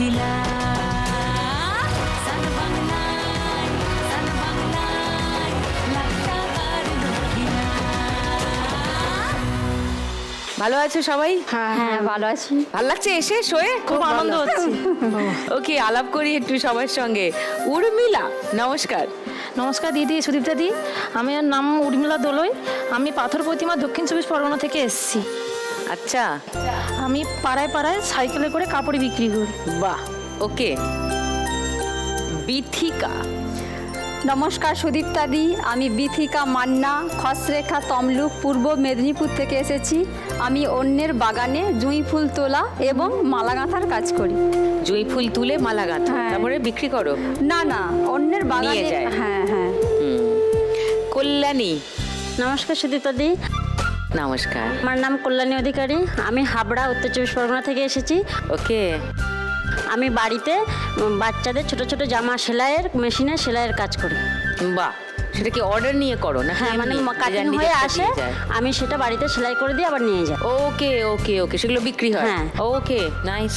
dakila san bangnai lakta karu dakila। ভালো আছো সবাই? হ্যাঁ ভালো আছি। ভালো লাগছে এসে শোয়ে? খুব আনন্দ হচ্ছে। ওকে, আলাপ করি একটু সবার সঙ্গে। উর্মিলা, নমস্কার। নমস্কার দিদি, সুদীপ্তা দি। আমার নাম উর্মিলা দোলই। আমি পাথর প্রতিমা দক্ষিণ চব্বিশ পরগনা থেকে এসেছি। আচ্ছা, আমি পাড়ায় পাড়ায় সাইকেলে করে কাপড় বিক্রি করি। বাহ, ওকে। বিথিকা, নমস্কার সুদীপ্তা দি, আমি বিথিকা মান্না, খসরেখা তমলুক, পূর্ব মেদিনীপুর থেকে এসেছি। আমি অন্যের বাগানে জুঁই ফুল তোলা এবং মালা গাঁথার কাজ করি। জুঁই ফুল তুলে মালা গাঁথো, হ্যাঁ। তারপরে বিক্রি করো? না না, অন্যের বাগানে। নিয়ে যায়। হ্যাঁ হ্যাঁ। কল্যাণী, নমস্কার সুদীপ্তা দি, নমস্কার। আমার নাম কল্যাণী অধিকারী। আমি হাবড়া উত্তর চব্বিশ পরগনা থেকে এসেছি। ওকে, আমি বাড়িতে বাচ্চাদের ছোট ছোট জামা সেলাইয়ের মেশিনে সেলাইয়ের কাজ করি। বাহ, সেটা কি অর্ডার নিয়ে করো না? হ্যাঁ, মানে কাটিং হয়ে আসে, আমি সেটা বাড়িতে সেলাই করে দিই, আবার নিয়ে যাই। ওকে ওকে ওকে, সেগুলো বিক্রি হয়? হ্যাঁ। ওকে, নাইস।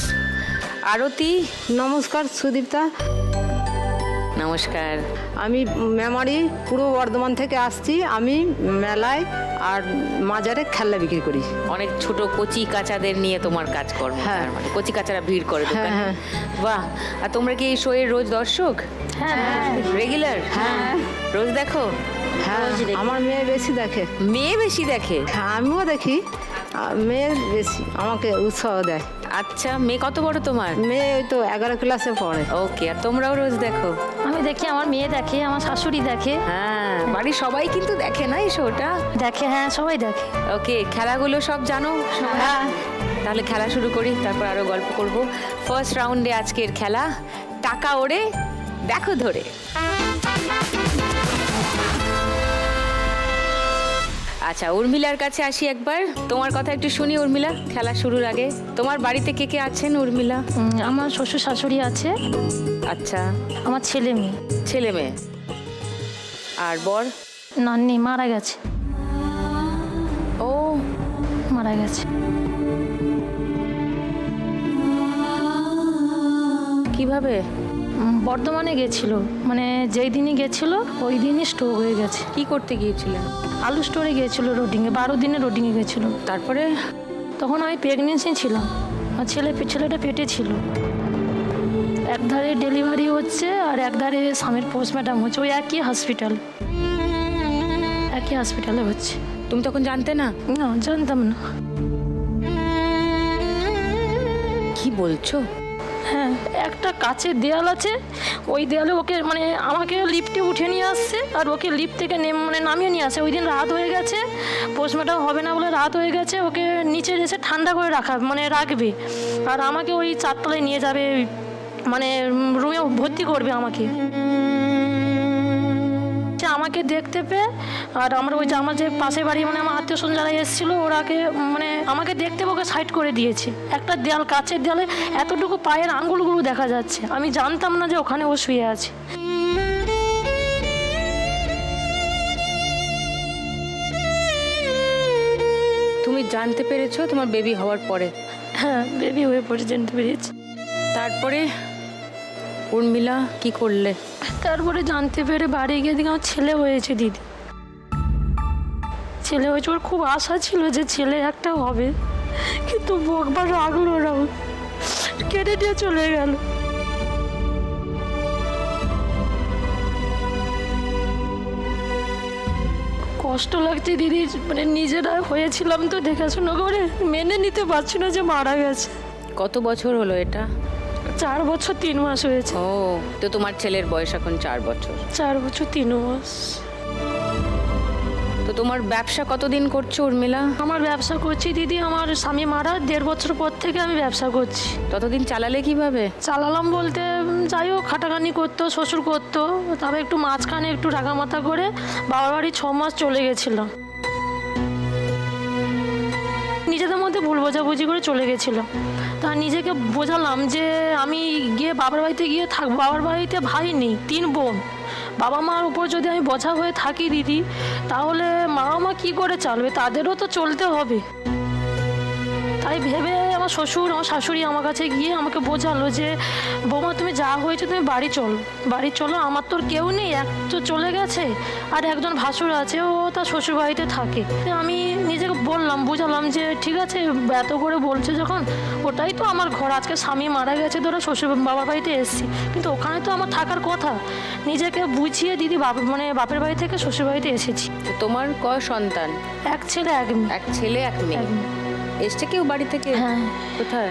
আরতি, নমস্কার সুদীপ্তা, নমস্কার। আমি মেমারি পূর্ব বর্ধমান থেকে আসছি। আমি মেলায় আর মাজারে খেলনা বিক্রি করি। অনেক ছোট কচি কাচাদের নিয়ে তোমার কাজকর্ম। হ্যাঁ। তার মানে কচি কাচারা ভিড় করে দোকানে। হ্যাঁ। বাহ, আর তোমরা কি এই শোয়ের রোজ দর্শক? হ্যাঁ রেগুলার? হ্যাঁ। রোজ দেখো? হ্যাঁ, রোজ দেখি। আমার মেয়ে বেশি দেখে। মেয়ে বেশি দেখে? হ্যাঁ, আমিও দেখি। মেয়ে বেশি আমাকে উৎসাহ দেয়। আচ্ছা, মেয়ে কত বড় তোমার? মেয়ে ওই তো 11 ক্লাসে পড়ে। ওকে, আর তোমরাও রোজ দেখো? আমি দেখি, আমার মেয়ে দেখে, আমার শাশুড়ি দেখে। হ্যাঁ, বাড়ির সবাই কিন্তু দেখে না এই শোটা? দেখে, হ্যাঁ সবাই দেখে। ওকে, খেলাগুলো সব জানো? হ্যাঁ। তাহলে খেলা শুরু করি, তারপর আরো গল্প করব। ফার্স্ট রাউন্ডে আজকের খেলা টাকা ওড়ে দেখো ধরে। আচ্ছা, উর্মিলার কাছে আসি একবার। তোমার কথা একটু শুনি উর্মিলা, খেলা শুরুর আগে। তোমার বাড়িতে কে কে আছেন উর্মিলা? আমার শ্বশুর শাশুড়ি আছে, আচ্ছা, আমার ছেলে মেয়ে। ছেলে মেয়ে আর বর? নান্নি মারা গেছে। ও, মারা গেছে। কিভাবে? বর্ধমানে গেছিল, মানে যেই দিনই গেছিল ওই দিনই স্ট্রোক হয়ে গেছে। কি করতে গিয়েছিলেন? আলু স্টোরে গিয়েছিল রোডিংয়ে, 12 দিনে রোডিংয়ে গেছিল। তারপরে? তখন আমি প্রেগনেন্সি ছিলাম, আর ছেলেটা পেটে ছিল। একধারে ডেলিভারি হচ্ছে আর একধারে স্বামীর পোস্টমর্টম হচ্ছে, ওই একই হসপিটালে হচ্ছে। তুমি তখন জানতে না? না, জানতাম না। কি বলছো? হ্যাঁ, একটা কাচের দেয়াল আছে, ওই দেয়ালে ওকে মানে আমাকে লিফটে উঠে নিয়ে আসছে, আর ওকে লিফট থেকে নামিয়ে নিয়ে আসে। ওই দিন রাত হয়ে গেছে, পোস্টমর্টম হবে না বলে রাত হয়ে গেছে। ওকে নিচে এসে ঠান্ডা করে রাখবে, আর আমাকে ওই 4 তলায় নিয়ে যাবে, মানে রুমে ভর্তি করবে আমাকে। আমাকে দেখতে পেয়ে, আর আমার যে পাশে বাড়ি, মানে আমার আত্মীয় স্বজন যারা এসেছিলো, ওরাকে মানে আমাকে দেখতে ওকে সাইড করে দিয়েছে। একটা দেয়াল, কাচের দেয়ালে এতটুকু পায়ের আঙ্গুলগুলো দেখা যাচ্ছে। আমি জানতাম না যে ওখানে ও শুয়ে আছে। তুমি জানতে পেরেছো তোমার বেবি হওয়ার পরে? হ্যাঁ, বেবি হয়ে পড়ে জানতে পেরেছি। তারপরে উর্মিলা কি করলে? তারপরে জানতে পেরে বাড়ি গিয়ে দেখি আমার ছেলে হয়েছে। দিদি, ছেলে হয়েছে। ওর খুব আশা ছিল যে ছেলে একটা হবে, কিন্তু একবার রাগলো না, কেটে দিয়ে চলে গেল। কষ্ট লাগছে দিদি, মানে নিজেরা হয়েছিলাম তো দেখাশোনা করে, মেনে নিতে পারছি না যে মারা গেছে। কত বছর হলো এটা? 4 বছর 3 মাস হয়েছে। ও, তো তোমার ছেলের বয়স এখন 4 বছর। 4 বছর 3 মাস। তো তোমার ব্যবসা কতদিন করছো উর্মিলা? আমার ব্যবসা করছি দিদি, আমার স্বামী মারা 1.5 বছর পর থেকে আমি ব্যবসা করছি। ততদিন চালালে কিভাবে? চালালাম বলতে, যাই হোক খাটাখানি করতো, শ্বশুর করতো, তবে একটু মাঝখানে একটু টাকা মাথা করে বাবার বাড়ি 6 মাস চলে গেছিলাম। নিজেদের মধ্যে ভুল বোঝাবুঝি করে চলে গেছিলাম। তা নিজেকে বোঝালাম যে আমি গিয়ে বাবার বাড়িতে গিয়ে থাকবো। বাবার বাড়িতে ভাই নেই, 3 বোন। বাবা মার উপর যদি আমি বোঝা হয়ে থাকি দিদি, তাহলে মা কী করে চালবে? তাদেরও তো চলতে হবে। তাই ভেবে আমার আমার শ্বশুর আমার শাশুড়ি আমার কাছে গিয়ে আমাকে বোঝালো যে বৌমা তুমি যা হয়েছে তুমি বাড়ি চলো, আমার তোর কেউ নেই, এক তো চলে গেছে আর একজন ভাসুর আছে, ও তার শ্বশুর বাড়িতে থাকে। তো আমি নিজেকে বুঝালাম যে ঠিক আছে, এত করে বলছে যখন, ওটাই তো আমার ঘর, আজকে স্বামী মারা গেছে ধরো শ্বশুর বাবার বাড়িতে এসেছি, কিন্তু ওখানে তো আমার থাকার কথা। নিজেকে বুঝিয়ে দিদি বাপের বাড়ি থেকে শ্বশুর বাড়িতে এসেছি। তো তোমার কয় সন্তান? এক ছেলে এক মেয়ে। এক ছেলে এক মেয়ে। এক মেয়ে। এসছে কেউ বাড়ি থেকে? হ্যাঁ। কোথায়?